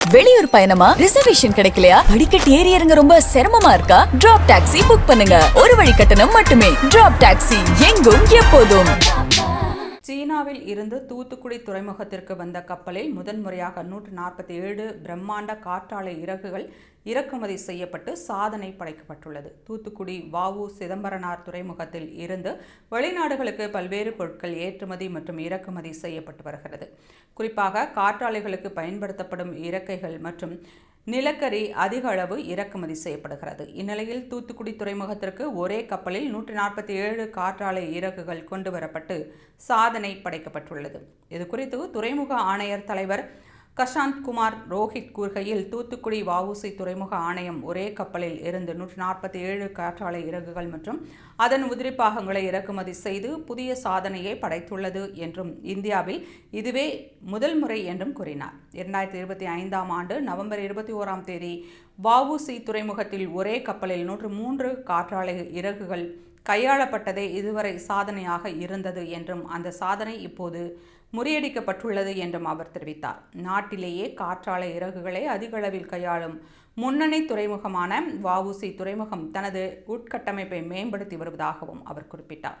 வெளியூர் பயணமா? ரிசர்வேஷன் கிடைக்கலையா? படிக்கட்டு ஏறி இறங்க ரொம்ப சிரமமா இருக்கா? டிராப் டாக்ஸி புக் பண்ணுங்க. ஒரு வழி கட்டணம் மட்டுமே. டிராப் டாக்ஸி, எங்கும் எப்போதும். சீனாவில் இருந்து தூத்துக்குடி துறைமுகத்திற்கு வந்த கப்பலில் முதன்முறையாக 147 பிரம்மாண்ட காற்றாலை இறகுகள் இறக்குமதி செய்யப்பட்டு சாதனை படைக்கப்பட்டுள்ளது. தூத்துக்குடி வ.உ. சிதம்பரனார் துறைமுகத்தில் இருந்து வெளிநாடுகளுக்கு பல்வேறு பொருட்கள் ஏற்றுமதி மற்றும் இறக்குமதி செய்யப்பட்டு வருகிறது. குறிப்பாக காற்றாலைகளுக்கு பயன்படுத்தப்படும் இறக்கைகள் மற்றும் நிலக்கரி அதிக அளவு இறக்குமதி செய்யப்படுகிறது. இந்நிலையில் தூத்துக்குடி துறைமுகத்திற்கு ஒரே கப்பலில் 147 காற்றாலை இறகுகள் கொண்டு வரப்பட்டு சாதனை படைக்கப்பட்டுள்ளது. இதுகுறித்து துறைமுக ஆணையர் தலைவர் கஷாந்த் குமார் ரோஹித் கூறுகையில், தூத்துக்குடி வ.உ.சி துறைமுக ஆணையம் ஒரே கப்பலில் இருந்து 147 காற்றாலை இறகுகள் மற்றும் அதன் உதிரி பாகங்களை இறக்குமதி செய்து புதிய சாதனையை படைத்துள்ளது என்றும், இந்தியாவில் இதுவே முதல் முறை என்றும் கூறினார். 2025ஆம் ஆண்டு நவம்பர் 21ஆம் தேதி வ.உ.சி துறைமுகத்தில் ஒரே கப்பலில் 103 காற்றாலை இறகுகள் கையாளப்பட்டதே இதுவரை சாதனையாக இருந்தது என்றும், அந்த சாதனை இப்போது முறியடிக்கப்பட்டுள்ளது என்றும் அவர் தெரிவித்தார். நாட்டிலேயே காற்றாலை இறகுகளை அதிக அளவில் கையாளும் முன்னணி துறைமுகமான வ.உ.சி துறைமுகம் தனது உட்கட்டமைப்பை மேம்படுத்தி வருவதாகவும் அவர் குறிப்பிட்டார்.